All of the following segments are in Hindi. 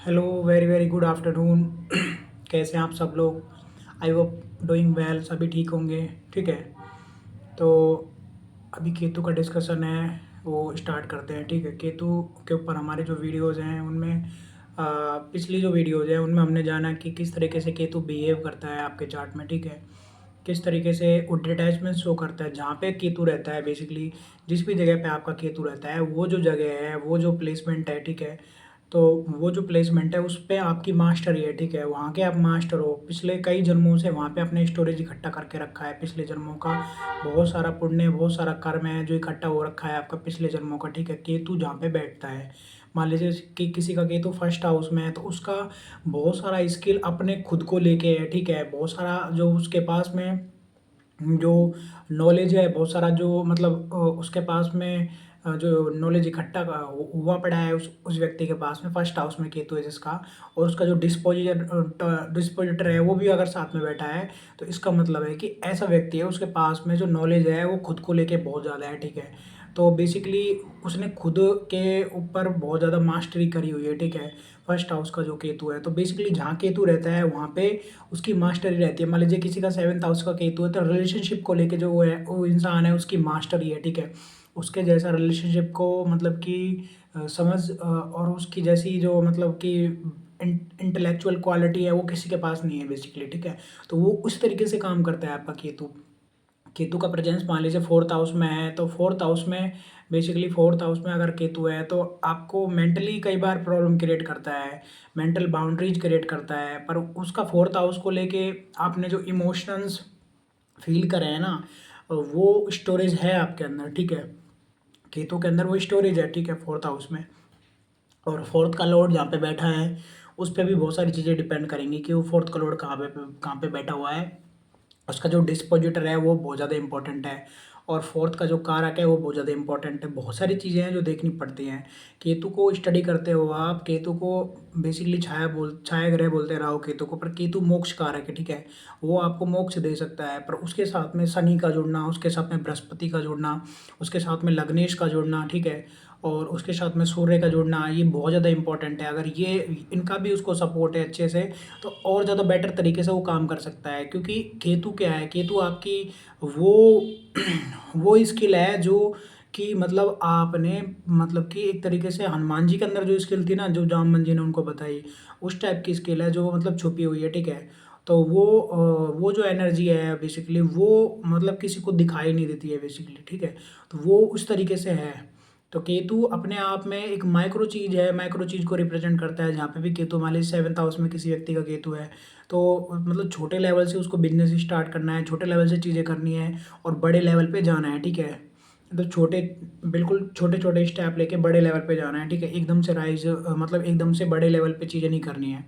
Hello, very very good afternoon. कैसे हैं आप सब लोग? आई होप डूइंग वेल, सभी ठीक होंगे। ठीक है। तो अभी केतु का डिस्कशन है, वो स्टार्ट करते हैं। ठीक है। केतु के ऊपर हमारे जो वीडियोज़ हैं उनमें पिछली जो वीडियोज़ हैं उनमें हमने जाना कि किस तरीके से केतु बिहेव करता है आपके चार्ट में। ठीक है। किस तरीके से वो डिटैचमेंट शो करता है, जहाँ पे केतु रहता है बेसिकली, जिस भी जगह पे आपका केतु रहता है वो जो जगह है, वो जो प्लेसमेंट है। ठीक है। तो वो जो प्लेसमेंट है उस पे आपकी मास्टरी है। ठीक है। वहाँ के आप मास्टर हो, पिछले कई जन्मों से वहाँ पे अपने स्टोरेज इकट्ठा करके रखा है। पिछले जन्मों का बहुत सारा पुण्य, बहुत सारा कर्म है जो इकट्ठा हो रखा है आपका पिछले जन्मों का। ठीक है। केतु जहाँ पे बैठता है, मान लीजिए कि किसी का केतु फर्स्ट हाउस में है, तो उसका बहुत सारा स्किल अपने खुद को लेके है। ठीक है। बहुत सारा जो उसके पास में जो नॉलेज है, बहुत सारा जो मतलब उसके पास में जो नॉलेज इकट्ठा हुआ पड़ा है उस व्यक्ति के पास में, फर्स्ट हाउस में केतु है जिसका, और उसका जो डिस्पोजिटर है वो भी अगर साथ में बैठा है, तो इसका मतलब है कि ऐसा व्यक्ति है उसके पास में जो नॉलेज है वो खुद को लेके बहुत ज़्यादा है। ठीक है। तो बेसिकली उसने खुद के ऊपर बहुत ज़्यादा मास्टरी करी हुई है। ठीक है। फर्स्ट हाउस का जो केतु है, तो बेसिकली जहाँ केतु रहता है वहाँ पे उसकी मास्टरी रहती है। मान लीजिए किसी का सेवन्थ हाउस का केतु है, तो रिलेशनशिप को लेके जो वो है, वो इंसान है, उसकी मास्टरी है। ठीक है। उसके जैसा रिलेशनशिप को मतलब कि समझ और उसकी जैसी जो मतलब कि इंटेलेक्चुअल क्वालिटी है वो किसी के पास नहीं है बेसिकली। ठीक है। तो वो उस तरीके से काम करता है आपका केतु। केतु का प्रेजेंस मान लीजिए फोर्थ हाउस में है, तो फोर्थ हाउस में बेसिकली फोर्थ हाउस में अगर केतु है तो आपको मेंटली कई बार प्रॉब्लम क्रिएट करता है, मेंटल बाउंड्रीज क्रिएट करता है। पर उसका फोर्थ हाउस को लेके आपने जो इमोशंस फील करे हैं ना, वो स्टोरेज है आपके अंदर। ठीक है। केतु के अंदर वो स्टोरेज है। ठीक है। फोर्थ हाउस में, और फोर्थ का लॉर्ड जहाँ पे बैठा है उस पर भी बहुत सारी चीज़ें डिपेंड करेंगी कि वो फोर्थ का लॉर्ड कहाँ पे बैठा हुआ है। उसका जो डिस्पोजिटर है वो बहुत ज़्यादा इंपॉर्टेंट है, और फोर्थ का जो कारक है वो बहुत ज़्यादा इंपॉर्टेंट है। बहुत सारी चीज़ें हैं जो देखनी पड़ती हैं। केतु को स्टडी करते हो आप, केतु को बेसिकली छाया ग्रह बोलते हैं राहु केतु को, पर केतु मोक्ष कारक है। ठीक है। वो आपको मोक्ष दे सकता है, पर उसके साथ में शनि का जुड़ना, उसके साथ में बृहस्पति का जुड़ना, उसके साथ में लग्नेश का जुड़ना। ठीक है। और उसके साथ में सूर्य का जुड़ना, ये बहुत ज़्यादा इंपॉर्टेंट है। अगर ये इनका भी उसको सपोर्ट है अच्छे से, तो और ज़्यादा बेटर तरीके से वो काम कर सकता है। क्योंकि केतु क्या है, केतु आपकी वो वो स्किल है जो कि मतलब आपने मतलब कि एक तरीके से हनुमान जी के अंदर जो स्किल थी ना, जो जामवन जी ने उनको बताई, उस टाइप की स्किल है जो मतलब छुपी हुई है। ठीक है। तो वो जो एनर्जी है बेसिकली वो मतलब किसी को दिखाई नहीं देती है बेसिकली। ठीक है। तो वो उस तरीके से है। तो केतु अपने आप में एक माइक्रो चीज है, माइक्रो चीज को रिप्रेजेंट करता है। जहाँ पे भी केतु, मान लीजिए सेवन्थ हाउस में किसी व्यक्ति का केतु है, तो मतलब छोटे लेवल से उसको बिजनेस स्टार्ट करना है, छोटे लेवल से चीज़ें करनी है और बड़े लेवल पे जाना है। ठीक है। मतलब छोटे, बिल्कुल छोटे छोटे स्टेप लेके बड़े लेवल पे जाना है। ठीक है। एकदम से राइज मतलब एकदम से बड़े लेवल पे चीज़ें नहीं करनी है।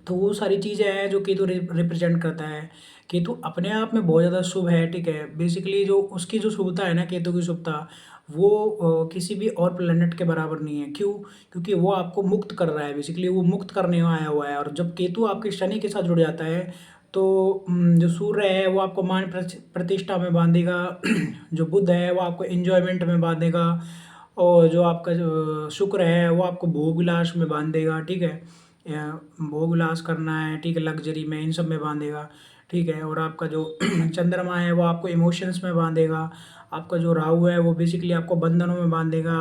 तो वो सारी चीज़ें हैं जो केतु रिप्रेजेंट करता है। केतु अपने आप में बहुत ज़्यादा शुभ है। ठीक है। बेसिकली जो उसकी जो शुभता है ना, केतु की शुभता, वो किसी भी और प्लेनेट के बराबर नहीं है। क्यों? क्योंकि वो आपको मुक्त कर रहा है, बेसिकली वो मुक्त करने आया हुआ है। और जब केतु आपके शनि के साथ जुड़ जाता है, तो जो सूर्य है वो आपको मान प्रतिष्ठा में बांधेगा। जो बुध है वो आपको एंजॉयमेंट में बांधेगा, और जो आपका जो शुक्र है वो आपको भोग विलास में बांधेगा। ठीक है। या भोग विलास करना है, ठीक है, लग्जरी में, इन सब में बांधेगा। ठीक है। और आपका जो चंद्रमा है वो आपको इमोशंस में बांधेगा। आपका जो राहु है वो बेसिकली आपको बंधनों में बांधेगा।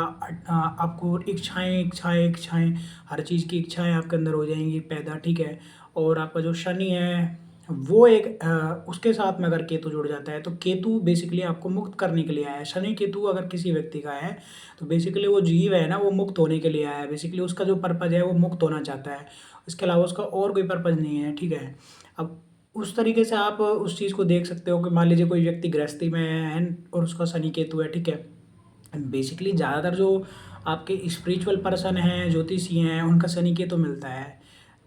आपको इच्छाएं इच्छाएं इच्छाएं, हर चीज़ की इच्छाएं आपके अंदर हो जाएंगी पैदा। ठीक है। और आपका जो शनि है वो एक उसके साथ में अगर केतु जुड़ जाता है, तो केतु बेसिकली आपको मुक्त करने के लिए आया है। शनि केतु अगर किसी व्यक्ति का है, तो बेसिकली वो जीव है ना, वो मुक्त होने के लिए आया है। बेसिकली उसका जो पर्पज है वो मुक्त होना चाहता है, इसके अलावा उसका और कोई पर्पज नहीं है। ठीक है। अब उस तरीके से आप उस चीज़ को देख सकते हो कि मान लीजिए कोई व्यक्ति गृहस्थी में है और उसका शनि केतु है। ठीक है। बेसिकली ज़्यादातर जो आपके स्पिरिचुअल पर्सन हैं, ज्योतिषी हैं, उनका शनि केतु मिलता है।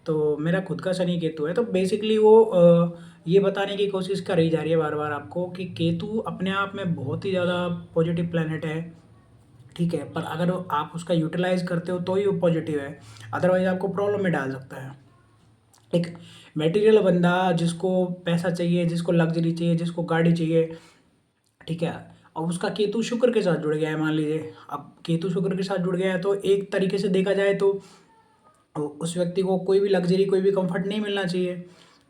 तो मेरा खुद का शनि केतु है। तो बेसिकली वो ये बताने की कोशिश करी जा रही है बार बार आपको कि केतु अपने आप में बहुत ही ज़्यादा पॉजिटिव प्लेनेट है। ठीक है। पर अगर आप उसका यूटिलाइज करते हो तो ही वो पॉजिटिव है, अदरवाइज आपको प्रॉब्लम में डाल सकता है। एक मटेरियल बंदा जिसको पैसा चाहिए, जिसको लग्जरी चाहिए, जिसको गाड़ी चाहिए, ठीक है, और उसका केतु शुक्र के साथ जुड़ गया है, मान लीजिए अब केतु शुक्र के साथ जुड़ गया है, तो एक तरीके से देखा जाए तो उस व्यक्ति को कोई भी लग्ज़री, कोई भी कम्फ़र्ट नहीं मिलना चाहिए।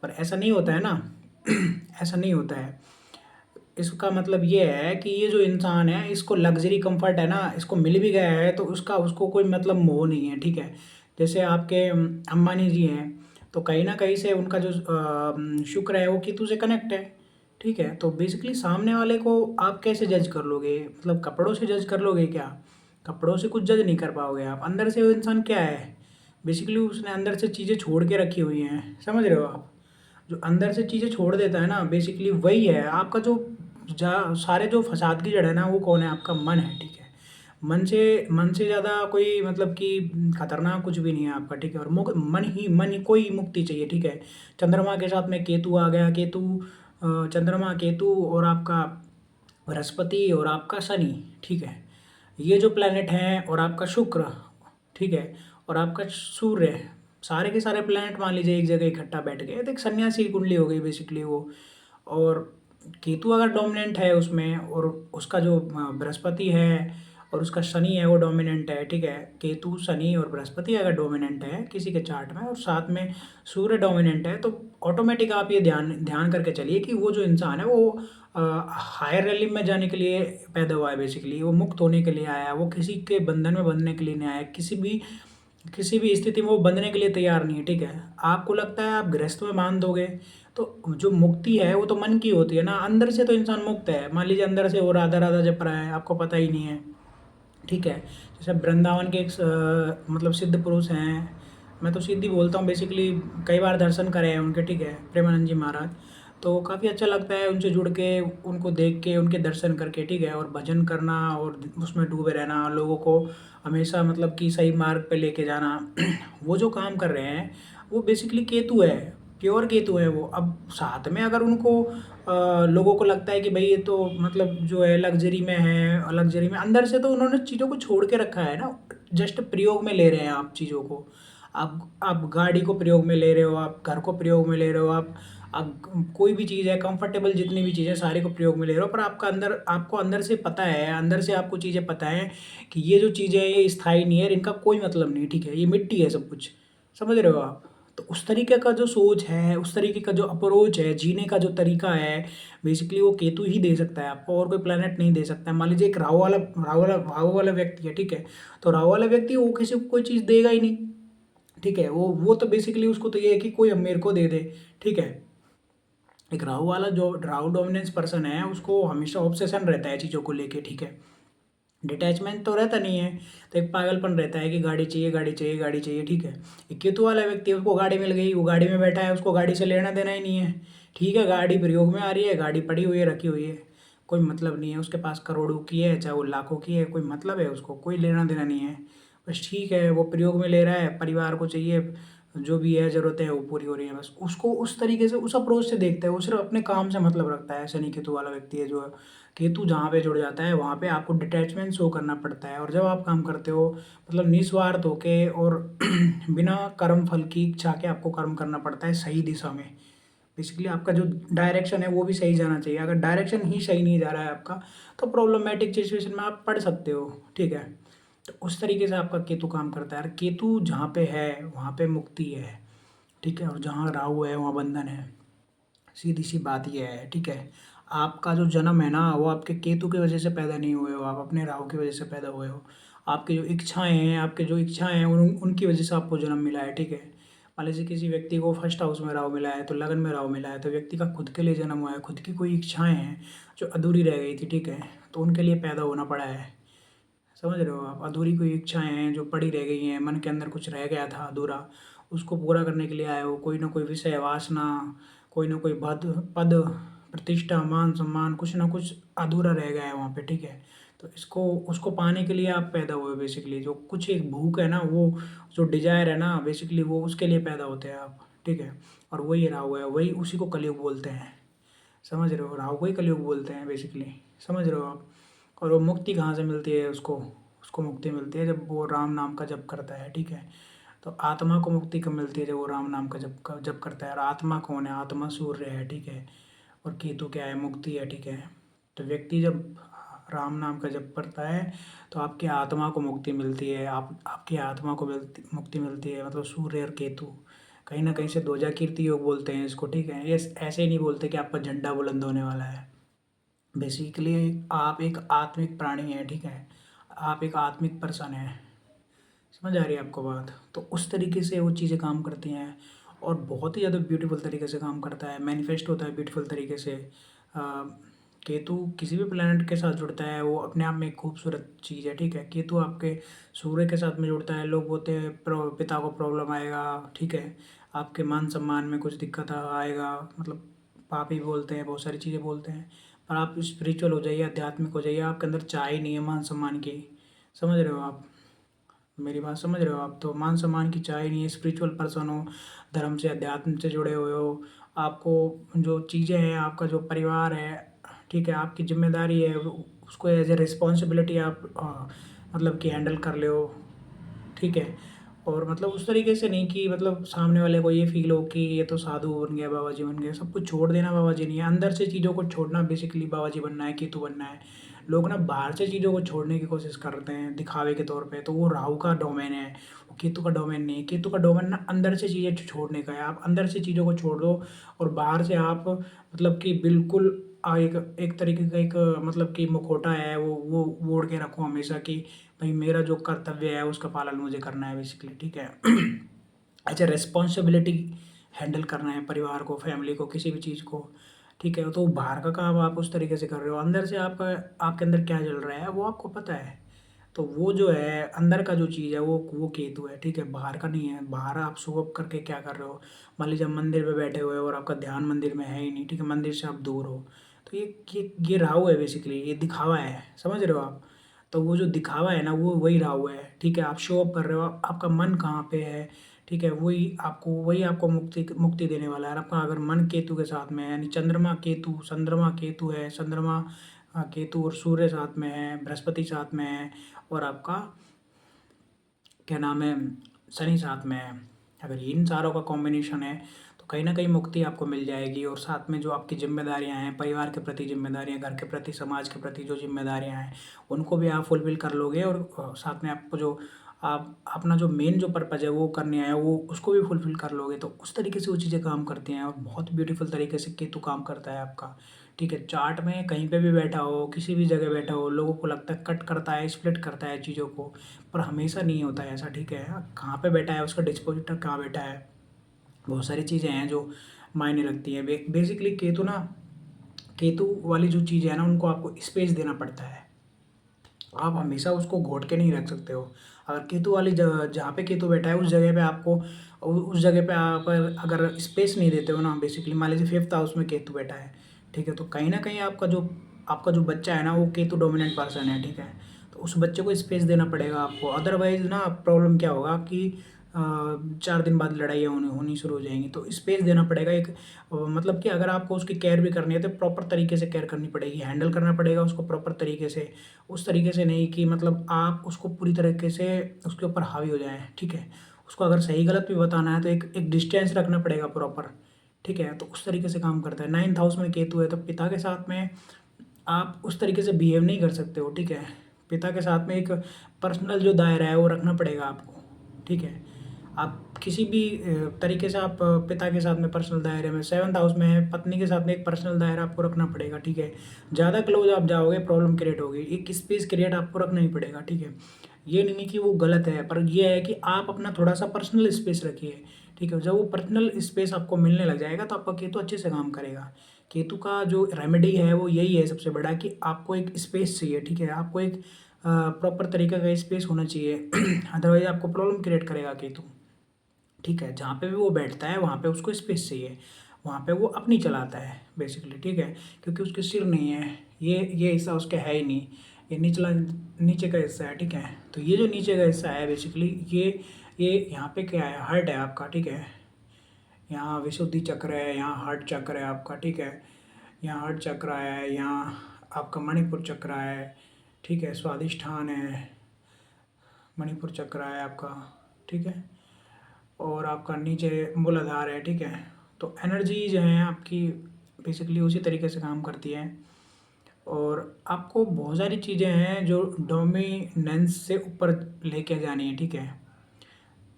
पर ऐसा नहीं होता है ना, ऐसा नहीं होता है। इसका मतलब ये है कि ये जो इंसान है, इसको लग्ज़री कम्फ़र्ट है ना, इसको मिल भी गया है तो उसका उसको कोई मतलब मोह नहीं है, ठीक है? जैसे आपके अंबानी जी हैं, तो कहीं न कहीं से उनका जो शुक्र है वो केतु से कनेक्ट है, ठीक है? तो बेसिकली सामने वाले को आप कैसे जज कर लोगे? मतलब कपड़ों से जज कर लोगे क्या? कपड़ों से कुछ जज नहीं कर पाओगे आप। अंदर से वो इंसान क्या है? बेसिकली उसने अंदर से चीज़ें छोड़ के रखी हुई हैं, समझ रहे हो आप? जो अंदर से चीज़ें छोड़ देता है ना, बेसिकली वही है आपका जो सारे जो फसाद की जड़ है ना, वो कौन है? आपका मन है, ठीक है? मन से ज़्यादा कोई मतलब कि खतरनाक कुछ भी नहीं है आपका, ठीक है? और मन ही कोई मुक्ति चाहिए, ठीक है? चंद्रमा के साथ में केतु आ गया, चंद्रमा, केतु और आपका बृहस्पति और आपका शनि, ठीक है? ये जो प्लैनेट हैं और आपका शुक्र, ठीक है? और आपका सूर्य, सारे के सारे प्लैनेट मान लीजिए एक जगह इकट्ठा बैठ गए, तो एक सन्यासी की कुंडली हो गई बेसिकली वो। और केतु अगर डोमिनेंट है उसमें और उसका जो बृहस्पति है और उसका शनि है वो डोमिनेंट है, ठीक है? केतु, शनि और बृहस्पति अगर डोमिनेंट है किसी के चार्ट में और साथ में सूर्य डोमिनेंट है, तो ऑटोमेटिक आप ये ध्यान ध्यान करके चलिए कि वो जो इंसान है वो हायर रैली में जाने के लिए पैदा हुआ है बेसिकली, वो मुक्त होने के लिए आया है, वो किसी के बंधन में बंधने के लिए नहीं आया है, किसी भी स्थिति में वो बंधने के लिए तैयार नहीं है, ठीक है? आपको लगता है आप गृहस्थ में बांध दोगे, तो जो मुक्ति है वो तो मन की होती है ना, अंदर से तो इंसान मुक्त है। मान लीजिए अंदर से वो राधा राधा जप रहा है, आपको पता ही नहीं है, ठीक है? जैसे वृंदावन के एक मतलब सिद्ध पुरुष हैं, मैं तो सिद्ध ही बोलता हूँ बेसिकली, कई बार दर्शन करे हैं उनके, ठीक है? प्रेमानंद जी महाराज, तो काफ़ी अच्छा लगता है उनसे जुड़ के, उनको देख के, उनके दर्शन करके, ठीक है? और भजन करना और उसमें डूबे रहना, लोगों को हमेशा मतलब कि सही मार्ग पे लेके जाना। वो जो काम कर रहे हैं, वो बेसिकली केतु है, प्योर केतु है वो। अब साथ में अगर उनको लोगों को लगता है कि भाई ये तो मतलब जो है लग्ज़री में है, और लग्ज़री में अंदर से तो उन्होंने चीज़ों को छोड़ के रखा है ना, जस्ट प्रयोग में ले रहे हैं आप चीज़ों को। आप गाड़ी को प्रयोग में ले रहे हो, आप घर को प्रयोग में ले रहे हो, आप कोई भी चीज़ है कंफर्टेबल, जितनी भी चीज़ें सारी को प्रयोग में ले रहे हो, पर आपको अंदर से पता है, अंदर से आपको चीज़ें पता है कि ये जो चीज़ें हैं ये स्थायी नहीं है, और इनका कोई मतलब नहीं, ठीक है? ये मिट्टी है सब कुछ, समझ रहे हो आप? तो उस तरीके का जो सोच है, उस तरीके का जो अप्रोच है, जीने का जो तरीका है, बेसिकली वो केतु ही दे सकता है आपको, और कोई प्लैनेट नहीं दे सकता है। मान लीजिए एक राहु वाला व्यक्ति है, ठीक है? तो राहु वाला व्यक्ति वो किसी को कोई चीज़ देगा ही नहीं, ठीक है? वो तो बेसिकली उसको तो ये है कि कोई मेरे को दे दे, ठीक है? एक राहु वाला जो राहु डोमिनेंस पर्सन है, उसको हमेशा ऑब्सेशन रहता है चीज़ों को लेके, ठीक है? डिटैचमेंट तो रहता नहीं है, तो एक पागलपन रहता है कि गाड़ी चाहिए, गाड़ी चाहिए, गाड़ी चाहिए, ठीक है? एक केतु वाला व्यक्ति है, उसको गाड़ी मिल गई, वो गाड़ी में बैठा है, उसको गाड़ी से लेना देना ही नहीं है, ठीक है? गाड़ी प्रयोग में आ रही है, गाड़ी पड़ी हुई है, रखी हुई है, कोई मतलब नहीं है, उसके पास करोड़ों की है, चाहे वो लाखों की है, कोई मतलब है उसको, कोई लेना देना नहीं है। बस ठीक है, वो प्रयोग में ले रहा है, परिवार को चाहिए, जो भी है ज़रूरतें हैं वो पूरी हो रही है, बस उसको उस तरीके से, उस अप्रोच से देखता है, वो सिर्फ अपने काम से मतलब रखता है। शनि केतु वाला व्यक्ति है जो, केतु जहाँ पे जुड़ जाता है वहाँ पे आपको डिटैचमेंट शो करना पड़ता है, और जब आप काम करते हो मतलब निस्वार्थ होके और बिना कर्म फल की इच्छा के आपको कर्म करना पड़ता है सही दिशा में। बेसिकली आपका जो डायरेक्शन है वो भी सही जाना चाहिए, अगर डायरेक्शन ही सही नहीं जा रहा है आपका, तो प्रॉब्लमेटिक सिचुएशन में आप पड़ सकते हो, ठीक है? तो उस तरीके से आपका केतु काम करता है, और केतु जहाँ पे है वहाँ पे मुक्ति है, ठीक है? और जहाँ राहु है वहाँ बंधन है, सीधी सी बात ये है, ठीक है? आपका जो जन्म है ना, वो आपके केतु की वजह से पैदा नहीं हुए हो, आप अपने राहु की वजह से पैदा हुए हो। आपकी जो इच्छाएं हैं उनकी वजह से आपको जन्म मिला है, ठीक है? मान लीजिए किसी व्यक्ति को फर्स्ट हाउस में राहु मिला है, तो लगन में राहु मिला है, तो व्यक्ति का खुद के लिए जन्म हुआ है, खुद की कोई इच्छाएं हैं जो अधूरी रह गई थी, ठीक है? तो उनके लिए पैदा होना पड़ा है, समझ रहे हो आप? अधूरी कोई इच्छाएं हैं जो पड़ी रह गई हैं, मन के अंदर कुछ रह गया था अधूरा, उसको पूरा करने के लिए आए हो। कोई ना कोई विषय वासना, कोई ना कोई पद, प्रतिष्ठा, मान सम्मान, कुछ ना कुछ अधूरा रह गया है वहाँ पे, ठीक है? तो इसको उसको पाने के लिए आप पैदा हुए बेसिकली, जो कुछ एक भूख है ना, वो जो डिजायर है ना, बेसिकली वो उसके लिए पैदा होते हैं आप, ठीक है? और वही राहु है, वही उसी को कलयुग बोलते हैं, समझ रहे हो? राहु को ही कलयुग बोलते हैं बेसिकली, समझ रहे हो आप? और वो मुक्ति कहाँ से मिलती है उसको? उसको मुक्ति मिलती है जब वो राम नाम का जप करता है, ठीक है? तो आत्मा को मुक्ति कब मिलती है? जब वो राम नाम का जप करता है। और आत्मा कौन है? आत्मा सूर्य है, ठीक है? और केतु क्या है? मुक्ति है, ठीक है? तो व्यक्ति जब राम नाम का जप पड़ता है तो आपकी आत्मा को मुक्ति मिलती है, आपकी आत्मा को मुक्ति मिलती है। मतलब सूर्य और केतु कहीं ना कहीं से ध्वजा कीर्ति योग बोलते हैं इसको, ठीक है। ये ऐसे ही नहीं बोलते कि आपका झंडा बुलंद होने वाला है। बेसिकली आप एक आत्मिक प्राणी हैं, ठीक है, आप एक आत्मिक पर्सन हैं। समझ आ रही है आपको बात? तो उस तरीके से वो चीज़ें काम करती हैं और बहुत ही ज़्यादा ब्यूटीफुल तरीके से काम करता है, मैनिफेस्ट होता है ब्यूटीफुल तरीके से। अ, केतु किसी भी प्लेनेट के साथ जुड़ता है वो अपने आप में एक खूबसूरत चीज़ है, ठीक है। केतु आपके सूर्य के साथ में जुड़ता है, लोग बोलते हैं पिता को प्रॉब्लम आएगा, ठीक है, आपके मान सम्मान में कुछ दिक्कत आएगा, मतलब पापी बोलते हैं, बहुत सारी चीज़ें बोलते हैं। पर आप स्पिरिचुअल हो जाइए, आध्यात्मिक हो जाइए, आपके अंदर चाह ही नहीं है मान सम्मान की। समझ रहे हो आप? मेरी बात समझ रहे हो आप? तो मान सम्मान की चाह ही नहीं है, स्पिरिचुअल पर्सन हो, धर्म से अध्यात्म से जुड़े हुए हो, आपको जो चीज़ें हैं, आपका जो परिवार है, ठीक है, आपकी जिम्मेदारी है, उसको एज ए रिस्पॉन्सिबिलिटी आप मतलब कि हैंडल कर ले हो, ठीक है। और मतलब उस तरीके से नहीं कि मतलब सामने वाले को ये फ़ील हो कि ये तो साधु बन गया, बाबा जी बन गए। सब कुछ छोड़ देना बाबा जी नहीं है, अंदर से चीज़ों को छोड़ना बेसिकली बाबा जी बनना है, केतु बनना है। लोग ना बाहर से चीज़ों को छोड़ने की कोशिश करते हैं दिखावे के तौर पे, तो वो राहु का डोमेन है, वो केतु का डोमेन नहीं है। केतु का डोमेन ना अंदर से चीज़ें छोड़ने का है। आप अंदर से चीज़ों को छोड़ दो और बाहर से आप मतलब कि बिल्कुल एक एक तरीके का एक मतलब कि मुखौटा है वो ओढ़ के रखो हमेशा कि भाई मेरा जो कर्तव्य है उसका पालन मुझे करना है बेसिकली, ठीक है। अच्छा, रिस्पॉन्सिबिलिटी हैंडल करना है परिवार को, फैमिली को, किसी भी चीज़ को, ठीक है। तो बाहर का काम आप उस तरीके से कर रहे हो, अंदर से आपका आपके अंदर क्या चल रहा है वो आपको पता है। तो वो जो है अंदर का जो चीज़ है वो केतु है, ठीक है, बाहर का नहीं है। बाहर आप शो अप करके क्या कर रहे हो? मान लीजिए आप मंदिर में बैठे हुए हो और आपका ध्यान मंदिर में है ही नहीं, ठीक है, मंदिर से आप दूर हो, तो ये राहु है बेसिकली, ये दिखावा है। समझ रहे हो आप? तो वो जो दिखावा है ना वो वही राहु है, ठीक है। आप शो अप कर रहे हो, आपका मन कहाँ पे है, ठीक है, वही आपको मुक्ति मुक्ति देने वाला है। आपका अगर मन केतु के साथ में है, यानी चंद्रमा केतु है, चंद्रमा केतु और सूर्य साथ में है, बृहस्पति साथ में है, और आपका क्या नाम है, शनि साथ में है। अगर इन चारों का कॉम्बिनेशन है तो कहीं ना कहीं मुक्ति आपको मिल जाएगी। और साथ में जो आपकी जिम्मेदारियां हैं, परिवार के प्रति जिम्मेदारियां, घर के प्रति, समाज के प्रति जो जिम्मेदारियां हैं, उनको भी आप फुलफिल कर लोगे। और साथ में आपको जो आप अपना जो मेन जो पर्पज़ है वो करने आए हो, वो उसको भी फुलफिल कर लोगे। तो उस तरीके से वो चीज़ें काम करती हैं और बहुत ब्यूटीफुल तरीके से केतु काम करता है आपका, ठीक है। चार्ट में कहीं पे भी बैठा हो, किसी भी जगह बैठा हो, लोगों को लगता है कट करता है, स्प्लिट करता है चीज़ों को, पर हमेशा नहीं होता है ऐसा, ठीक है। कहाँ पे बैठा है, उसका डिस्पोजिटर कहाँ बैठा है, बहुत सारी चीज़ें हैं जो मायने रखती हैं। बेसिकली केतु वाली जो चीज़ है ना, उनको आपको स्पेस देना पड़ता है। आप हमेशा उसको घोट के नहीं रख सकते हो। अगर केतु वाली जगह, जहाँ पे केतु बैठा है उस जगह पे आपको उस जगह पे आप अगर स्पेस नहीं देते हो ना, बेसिकली मान लीजिए फिफ्थ हाउस में केतु बैठा है, ठीक है, तो कहीं ना कहीं आपका जो बच्चा है ना वो केतु डोमिनेंट पर्सन है, ठीक है। तो उस बच्चे को स्पेस देना पड़ेगा आपको, अदरवाइज ना प्रॉब्लम क्या होगा कि 4 दिन बाद लड़ाइयाँ होनी होनी शुरू हो जाएंगी। तो स्पेस देना पड़ेगा एक मतलब कि अगर आपको उसकी केयर भी करनी है तो प्रॉपर तरीके से केयर करनी पड़ेगी, हैंडल करना पड़ेगा उसको प्रॉपर तरीके से। उस तरीके से नहीं कि मतलब आप उसको पूरी तरीके से उसके ऊपर हावी हो जाएँ, ठीक है। उसको अगर सही गलत भी बताना है तो एक एक डिस्टेंस रखना पड़ेगा प्रॉपर, ठीक है। तो उस तरीके से काम करता है। 9th हाउस में केतु है तो पिता के साथ में आप उस तरीके से बिहेव नहीं कर सकते हो, ठीक है। पिता के साथ में एक पर्सनल जो दायरा है वो रखना पड़ेगा आपको, ठीक है। आप किसी भी तरीके से आप पिता के साथ में पर्सनल दायरे में, 7th हाउस में है, पत्नी के साथ में एक पर्सनल दायरा आपको रखना पड़ेगा, ठीक है। ज़्यादा क्लोज आप जाओगे प्रॉब्लम क्रिएट होगी, एक स्पेस क्रिएट आपको रखना ही पड़ेगा, ठीक है। ये नहीं कि वो गलत है, पर ये है कि आप अपना थोड़ा सा पर्सनल स्पेस रखिए, ठीक है। जब वो पर्सनल स्पेस आपको मिलने लग जाएगा तो आपका केतु अच्छे से काम करेगा। केतु का जो रेमेडी है वो यही है सबसे बड़ा, कि आपको एक स्पेस चाहिए, ठीक है। आपको एक प्रॉपर तरीके का स्पेस होना चाहिए अदरवाइज आपको प्रॉब्लम क्रिएट करेगा केतु, ठीक है। जहाँ पे भी वो बैठता है वहाँ पे उसको स्पेस चाहिए, वहाँ पे वो अपनी चलाता है बेसिकली, ठीक है। क्योंकि उसके सिर नहीं है, ये हिस्सा उसका है ही नहीं, ये निचला नीचे का हिस्सा है, ठीक है। तो ये जो नीचे का हिस्सा है बेसिकली ये यहाँ पे क्या है, हार्ट है आपका, ठीक है। यहाँ विशुद्धि चक्र है, यहाँ हार्ट चक्र है आपका, ठीक है। यहाँ हार्ट चक्र है, यहाँ आपका मणिपुर चक्र है, ठीक है, स्वादिष्ठान है, मणिपुर चक्र है आपका, ठीक है। और आपका नीचे मूलाधार है, ठीक है। तो एनर्जी जो है आपकी बेसिकली उसी तरीके से काम करती है। और आपको बहुत सारी चीज़ें हैं जो डोमिनेंस से ऊपर लेके जानी है, ठीक है।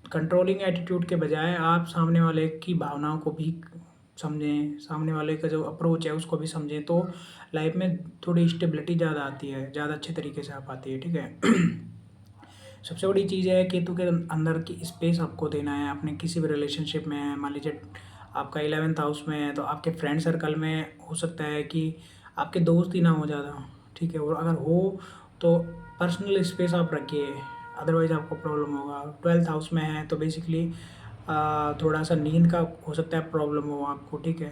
कंट्रोलिंग एटीट्यूड के बजाय आप सामने वाले की भावनाओं को भी समझें, सामने वाले का जो अप्रोच है उसको भी समझें, तो लाइफ में थोड़ी स्टेबिलिटी ज़्यादा आती है, ज़्यादा अच्छे तरीके से आ पाती है, ठीक है। सबसे बड़ी चीज़ है केतु के अंदर की स्पेस आपको देना है। अपने किसी भी रिलेशनशिप में है, मान लीजिए आपका 11th हाउस में है, तो आपके फ्रेंड सर्कल में हो सकता है कि आपके दोस्त ही ना हो ज़्यादा, ठीक है। और अगर हो तो पर्सनल स्पेस आप रखिए, अदरवाइज़ आपको प्रॉब्लम होगा। 12th हाउस में है तो बेसिकली थोड़ा सा नींद का हो सकता है प्रॉब्लम हो आपको, ठीक है।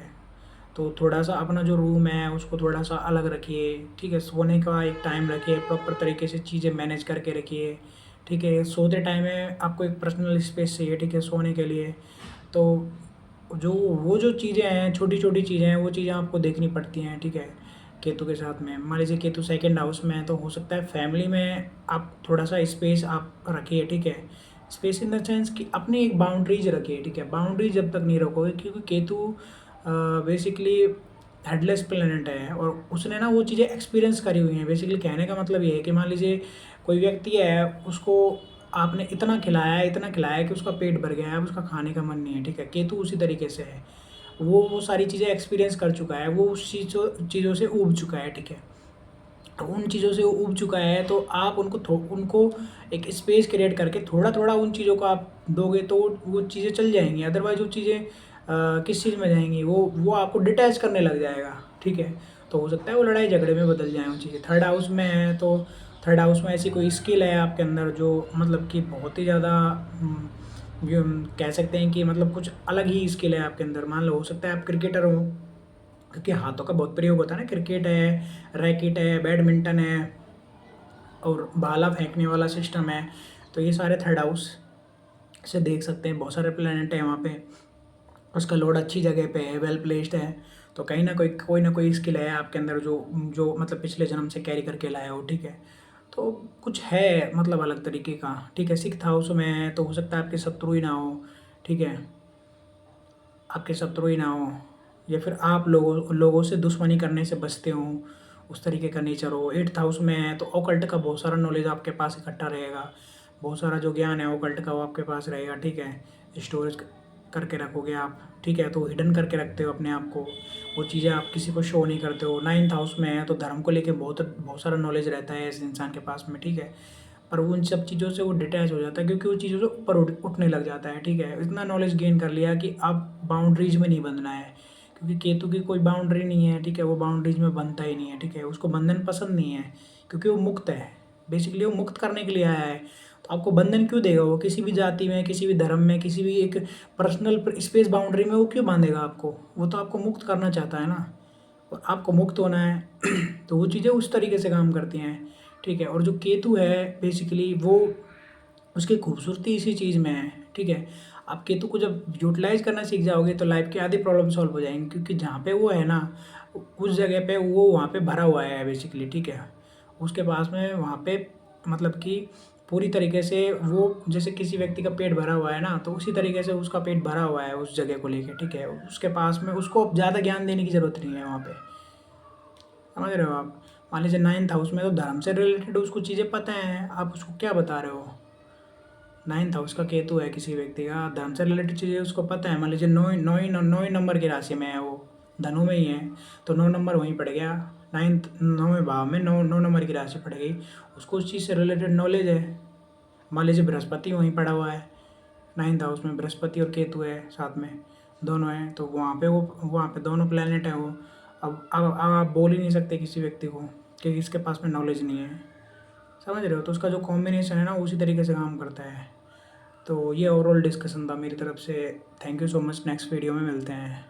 तो थोड़ा सा अपना जो रूम है उसको थोड़ा सा अलग रखिए, ठीक है। सोने का एक टाइम रखिए, प्रॉपर तरीके से चीज़ें मैनेज करके रखिए, ठीक है। सोते टाइम में आपको एक पर्सनल स्पेस चाहिए, ठीक है, सोने के लिए। तो जो चीज़ें हैं, छोटी छोटी चीज़ें हैं, वो चीज़ें आपको देखनी पड़ती हैं, ठीक है। केतु के साथ में मान लीजिए केतु सेकंड हाउस में है, तो हो सकता है फैमिली में आप थोड़ा सा स्पेस आप रखिए, ठीक है। स्पेस इन द सेंस कि अपनी एक बाउंड्रीज रखिए, ठीक है। बाउंड्रीज जब तक नहीं रखोगे, क्योंकि केतु बेसिकली हेडलेस प्लेनेट है और उसने ना वो चीज़ें एक्सपीरियंस करी हुई हैं। बेसिकली कहने का मतलब ये है कि मान लीजिए कोई व्यक्ति है, उसको आपने इतना खिलाया कि उसका पेट भर गया है, अब उसका खाने का मन नहीं है, ठीक है। केतु उसी तरीके से है, वो सारी चीज़ें एक्सपीरियंस कर चुका है, वो उस चीज़ों से ऊब चुका है, ठीक है। तो उन चीज़ों से वो ऊब चुका है, तो आप उनको एक स्पेस क्रिएट करके थोड़ा थोड़ा उन चीज़ों को आप दोगे तो वो चीज़ें चल जाएंगी। अदरवाइज वो चीज़ें किस चीज़ में जाएंगी, वो आपको डिटैच करने लग जाएगा, ठीक है। तो हो सकता है वो लड़ाई झगड़े में बदल जाए वो चीज़ें। थर्ड हाउस में है तो थर्ड हाउस में ऐसी कोई स्किल है आपके अंदर जो मतलब कि बहुत ही ज़्यादा जो हम कह सकते हैं कि मतलब कुछ अलग ही स्किल है आपके अंदर। मान लो हो सकता है आप क्रिकेटर हो, क्योंकि हाथों का बहुत प्रयोग होता है ना। क्रिकेट है, रैकेट है, बैडमिंटन है और भाला फेंकने वाला सिस्टम है। तो ये सारे थर्ड हाउस से देख सकते हैं, बहुत सारे प्लैनेट हैं वहाँ पे। उसका लॉर्ड अच्छी जगह पे है, वेल प्लेस्ड है। तो कहीं ना कोई स्किल है आपके अंदर जो जो मतलब पिछले जन्म से कैरी करके लाए हो, ठीक है। तो कुछ है मतलब अलग तरीके का, ठीक है। सिक्स्थ हाउस में है तो हो सकता है आपके शत्रु ही ना हो, ठीक है, आपके शत्रु ही ना हो, या फिर आप लोगों लोगों से दुश्मनी करने से बचते हो, उस तरीके का नेचर हो। एट्थ हाउस में है तो ऑकल्ट का बहुत सारा नॉलेज आपके पास इकट्ठा रहेगा, बहुत सारा जो ज्ञान है ऑकल्ट का वो आपके पास रहेगा, ठीक है। स्टोरेज करके रखोगे आप, ठीक है। तो हिडन करके रखते हो अपने आप को, वो चीज़ें आप किसी को शो नहीं करते हो। नाइन्थ हाउस में है तो धर्म को लेके बहुत बहुत सारा नॉलेज रहता है इस इंसान के पास में, ठीक है। पर वो उन सब चीज़ों से वो डिटैच हो जाता है, क्योंकि वो चीज़ों से ऊपर उठने लग जाता है, ठीक है। इतना नॉलेज गेन कर लिया कि अब बाउंड्रीज में नहीं बंधना है, क्योंकि केतु की कोई बाउंड्री नहीं है, ठीक है। वो बाउंड्रीज में बंधता ही नहीं है, ठीक है। उसको बंधन पसंद नहीं है, क्योंकि वो मुक्त है। बेसिकली वो मुक्त करने के लिए आया है। तो आपको बंधन क्यों देगा वो? किसी भी जाति में, किसी भी धर्म में, किसी भी एक पर्सनल स्पेस बाउंड्री में वो क्यों बांधेगा आपको? वो तो आपको मुक्त करना चाहता है ना, और आपको मुक्त होना है। तो वो चीज़ें उस तरीके से काम करती हैं, ठीक है। और जो केतु है बेसिकली वो, उसकी खूबसूरती इसी चीज़ में है, ठीक है। आप केतु को जब यूटिलाइज करना सीख जाओगे तो लाइफ की आधी प्रॉब्लम सॉल्व हो जाएंगी, क्योंकि जहाँ पे वो है ना, उस जगह पे वो वहाँ पे भरा हुआ है बेसिकली, ठीक है। उसके पास में वहाँ पे मतलब कि पूरी तरीके से वो, जैसे किसी व्यक्ति का पेट भरा हुआ है ना, तो उसी तरीके से उसका पेट भरा हुआ है उस जगह को लेके, ठीक है। उसके पास में उसको ज़्यादा ज्ञान देने की ज़रूरत नहीं है वहाँ पे, समझ रहे हो आप। मान लीजिए नाइन्थ हाउस में तो धर्म से रिलेटेड उसको चीज़ें पता हैं, आप उसको क्या बता रहे हो? नाइन्थ हाउस का केतु है किसी व्यक्ति का, धन से रिलेटेड चीज़ें उसको पता है। मान लीजिए नौ ही नंबर की राशि में है वो, धनु में ही है, तो 9 नंबर वहीं पड़ गया। नाइन्थ 9वें भाव में 9 नंबर की राशि पड़ गई, उसको उस चीज़ से रिलेटेड नॉलेज है। मान लीजिए बृहस्पति वहीं पड़ा हुआ है, नाइन्थ हाउस में बृहस्पति और केतु है साथ में, दोनों हैं, तो वहाँ पे दोनों प्लेनेट हैं वो। अब आप बोल ही नहीं सकते किसी व्यक्ति को कि इसके पास में नॉलेज नहीं है, समझ रहे हो। तो उसका जो कॉम्बिनेशन है ना उसी तरीके से काम करता है। तो ये ओवरऑल डिस्कशन था मेरी तरफ से। Thank you so much, next video में मिलते हैं।